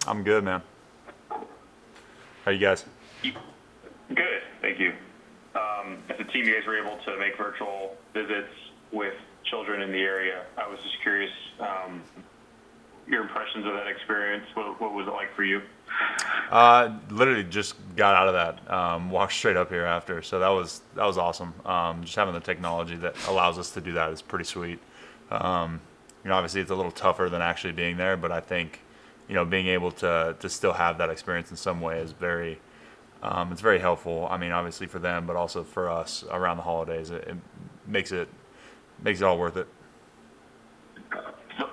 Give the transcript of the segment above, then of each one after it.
I'm good, man. How you guys? Good, thank you. As a team, you guys were able to make virtual visits with children in the area. I was just curious, your impressions of that experience. What was it like for you? Literally just got out of that. Walked straight up here after, so that was awesome. Just having the technology that allows us to do that is pretty sweet. Obviously it's a little tougher than actually being there, but I think, being able to still have that experience in some way is it's very helpful. I mean, obviously for them, but also for us around the holidays. It makes it all worth it.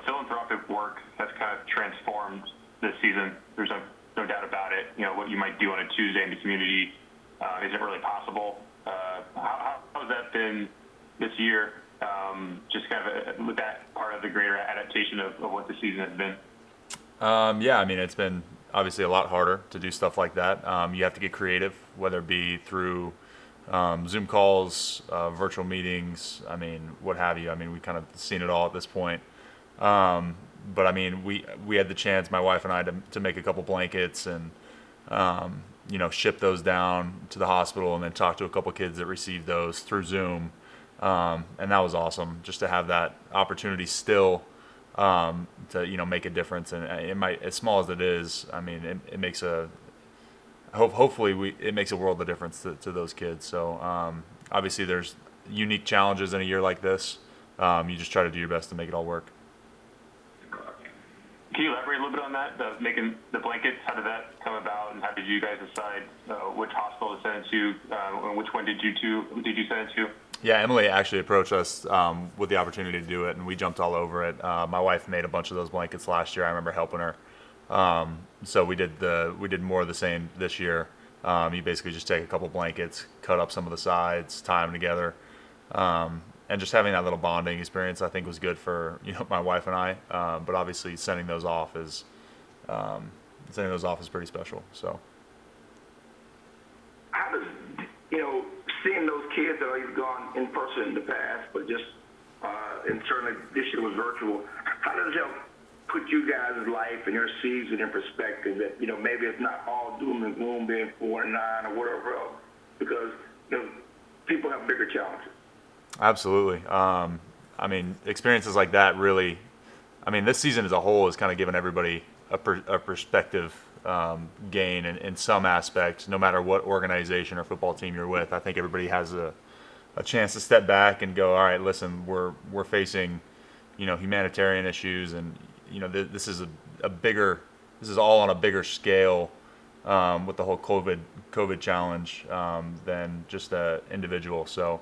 Philanthropic work has kind of transformed this season. There's no doubt about it. What you might do on a Tuesday in the community isn't really possible. How has that been this year? Just kind of with that part of the greater adaptation of what the season has been. Yeah, I mean, it's been obviously a lot harder to do stuff like that. You have to get creative, whether it be through Zoom calls, virtual meetings, I mean, what have you. I mean, we've kind of seen it all at this point. But I mean, we had the chance, my wife and I, to make a couple blankets and ship those down to the hospital, and then talk to a couple kids that received those through Zoom, and that was awesome just to have that opportunity still to make a difference. And it might, as small as it is, I mean, it makes hopefully it makes a world of difference to those kids. So obviously there's unique challenges in a year like this. You just try to do your best to make it all work. Can you elaborate a little bit on that, making the blankets? How did that come about, and how did you guys decide which hospital to send it to, and which one did you send it to? Yeah, Emily actually approached us with the opportunity to do it, and we jumped all over it. My wife made a bunch of those blankets last year. I remember helping her. So we did more of the same this year. You basically just take a couple blankets, cut up some of the sides, tie them together, and just having that little bonding experience, I think, was good for my wife and I. But obviously, sending those off is pretty special. So. How does seeing those kids that you've gone in person in the past, but just and certainly this year was virtual. How does it help put you guys' life and your season in perspective? That maybe it's not all doom and gloom being 4-9 or whatever else, because people have bigger challenges. Absolutely. I mean, experiences like that really. I mean, this season as a whole has kind of given everybody a perspective gain in some aspect, no matter what organization or football team you're with. I think everybody has a chance to step back and go, all right, listen, we're facing, humanitarian issues, and this is this is all on a bigger scale with the whole COVID challenge than just an individual. So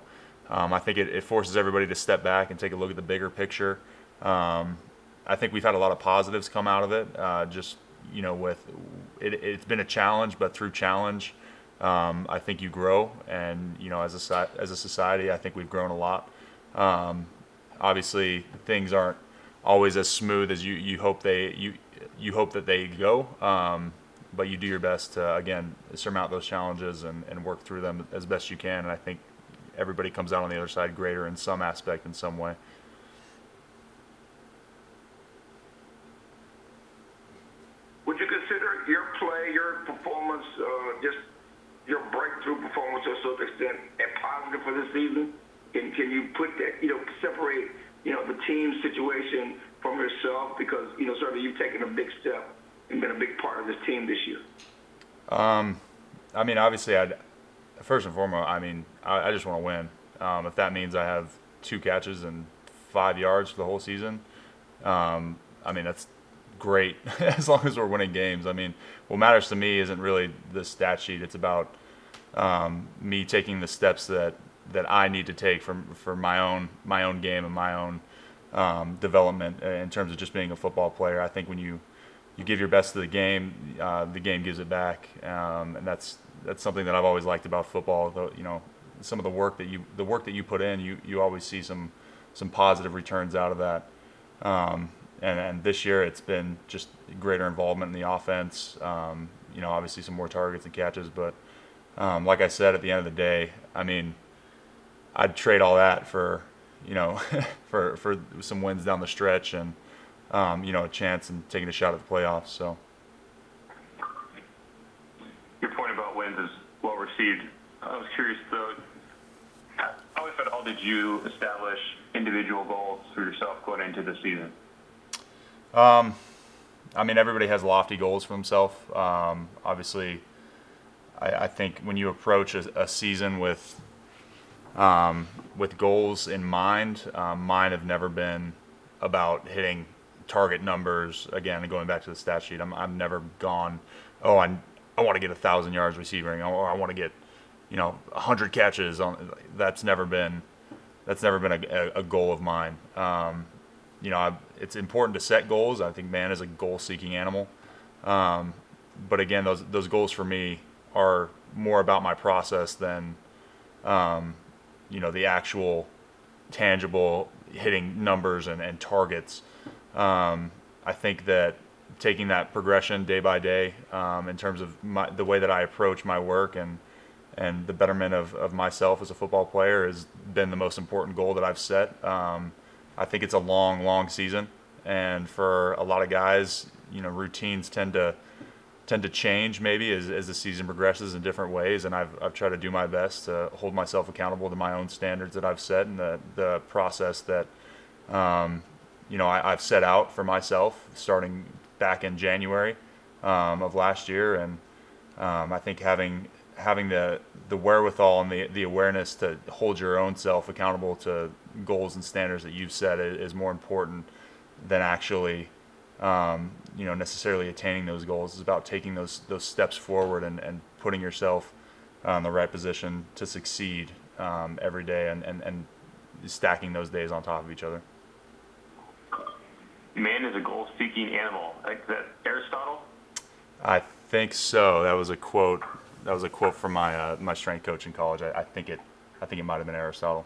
I think it forces everybody to step back and take a look at the bigger picture. I think we've had a lot of positives come out of it. With it's been a challenge, but through challenge, I think you grow, and as a society, I think we've grown a lot. Obviously, things aren't always as smooth as you hope you hope that they go, but you do your best to again surmount those challenges and work through them as best you can. And I think everybody comes out on the other side greater in some aspect, in some way. Would you consider your play, your performance, just your breakthrough performance to a certain extent, a positive for this season? Can you put that, separate, the team situation from yourself? Because, certainly you've taken a big step and been a big part of this team this year. I mean, obviously, first and foremost, I just want to win. If that means I have 2 catches and 5 yards for the whole season, that's great as long as we're winning games. I mean, what matters to me isn't really the stat sheet. It's about me taking the steps that I need to take for my own game and my own development in terms of just being a football player. I think when you give your best to the game gives it back, and that's something that I've always liked about football. Though, some of the work that you put in, you always see some positive returns out of that. And this year it's been just greater involvement in the offense. Obviously some more targets and catches, but like I said, at the end of the day, I mean, I'd trade all that for for some wins down the stretch and a chance and taking a shot at the playoffs. So. wins is well received. I was curious though, how, if at all, did you establish individual goals for yourself going into the season? I mean, everybody has lofty goals for themselves. Obviously, I think when you approach a season with goals in mind, mine have never been about hitting target numbers. Again, going back to the stat sheet, I've never gone, oh, I want to get 1,000 yards receiving, or I want to get 100 catches. That's never been a goal of mine. It's important to set goals. I think man is a goal-seeking animal. But again, those goals for me are more about my process than, the actual tangible hitting numbers and targets. I think that taking that progression day by day, in terms of the way that I approach my work and the betterment of myself as a football player has been the most important goal that I've set. I think it's a long, long season, and for a lot of guys, routines tend to change maybe as the season progresses in different ways, and I've tried to do my best to hold myself accountable to my own standards that I've set and the process that I've set out for myself starting back in January of last year, and I think having the wherewithal and the awareness to hold your own self accountable to goals and standards that you've set is more important than actually necessarily attaining those goals. It's about taking those steps forward and putting yourself in the right position to succeed every day and stacking those days on top of each other. Man is a goal-seeking animal. Like that Aristotle? I think so. That was a quote. That was a quote from my strength coach in college. I think it might have been Aristotle.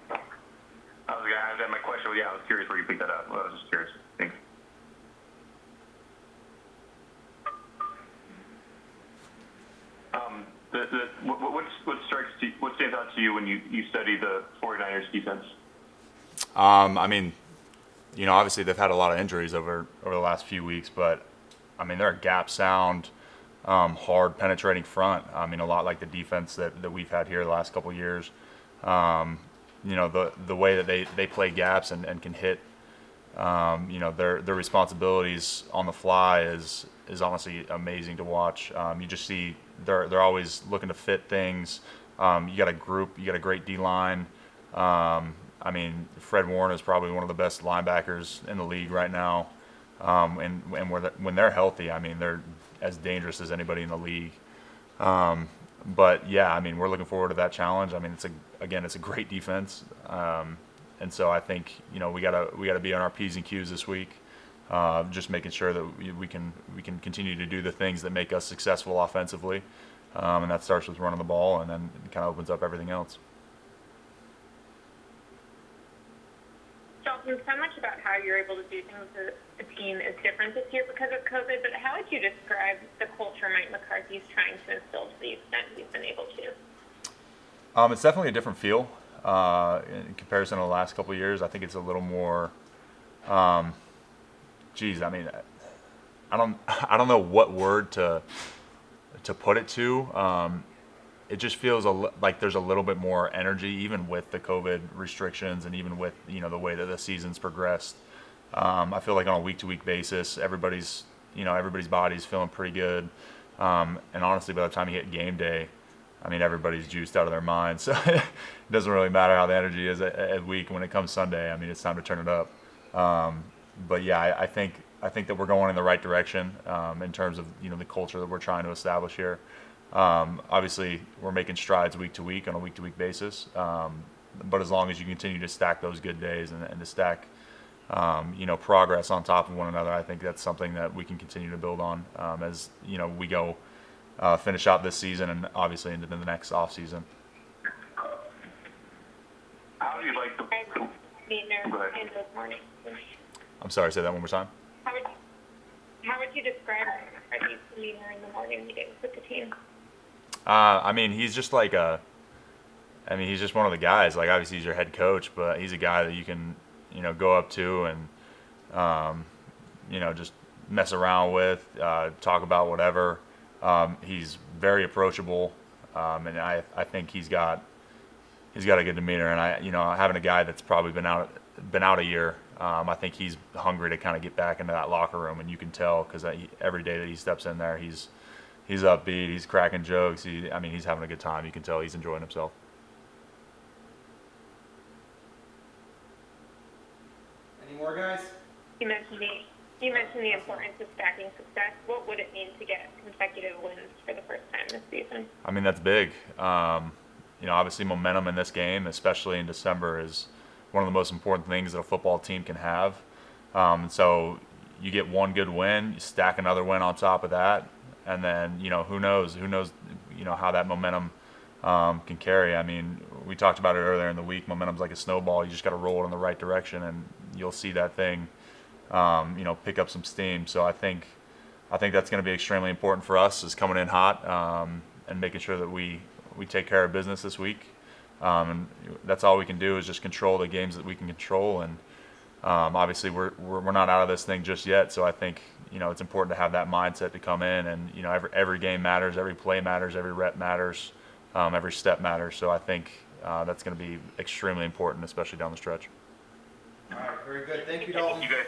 I was my question. Yeah, I was curious where you picked that up. Well, I was just curious. Thanks. What stands out to you when you study the 49ers defense? Obviously they've had a lot of injuries over the last few weeks, but they're a gap sound, hard penetrating front. A lot like the defense that we've had here the last couple of years. The way that they play gaps and can hit, their responsibilities on the fly is honestly amazing to watch. You just see they're always looking to fit things. You got a great D line. Fred Warren is probably one of the best linebackers in the league right now. And when they're healthy, they're as dangerous as anybody in the league. But yeah, we're looking forward to that challenge. It's a great defense. And so I think, we gotta be on our P's and Q's this week. Just making sure that we can continue to do the things that make us successful offensively. And that starts with running the ball, and then it kind of opens up everything else. Dalton, so much about how you're able to do things as a team is different this year because of COVID, but how would you describe the culture Mike McCarthy's trying to instill to the extent he's been able to? It's definitely a different feel in comparison to the last couple of years. I think it's a little more, I don't know what word to put it to. It just feels like there's a little bit more energy, even with the COVID restrictions and even with the way that the season's progressed. I feel like on a week-to-week basis, everybody's body's feeling pretty good. And honestly, by the time you hit game day, everybody's juiced out of their mind. So it doesn't really matter how the energy is at week. When it comes Sunday, it's time to turn it up. But yeah, I think that we're going in the right direction in terms of the culture that we're trying to establish here. Obviously, we're making strides week to week on a week-to-week basis. But as long as you continue to stack those good days and to stack, progress on top of one another, I think that's something that we can continue to build on as we go finish out this season and obviously into the next off season. How do you like the? I'm sorry, say that one more time. How would you describe McCarthy's demeanor in the morning meetings with the team? He's just like he's just one of the guys. Like, obviously he's your head coach, but he's a guy that you can, go up to and, just mess around with, talk about whatever. He's very approachable. And I think he's got a good demeanor. And having a guy that's probably been out a year, I think he's hungry to kind of get back into that locker room, and you can tell because every day that he steps in there, he's upbeat, he's cracking jokes. He's having a good time. You can tell he's enjoying himself. Any more guys? You mentioned the importance of stacking success. What would it mean to get consecutive wins for the first time this season? I mean, that's big. Obviously momentum in this game, especially in December, is one of the most important things that a football team can have. So you get one good win, you stack another win on top of that, and then, who knows, how that momentum can carry. I mean, we talked about it earlier in the week. Momentum's like a snowball. You just got to roll it in the right direction, and you'll see that thing, pick up some steam. So I think that's going to be extremely important for us, is coming in hot and making sure that we take care of business this week. And that's all we can do, is just control the games that we can control. And obviously we're not out of this thing just yet. So I think, it's important to have that mindset to come in, and, every game matters, every play matters, every rep matters, every step matters. So I think that's going to be extremely important, especially down the stretch. All right, very good. Thank you, Dalton. Thank you guys.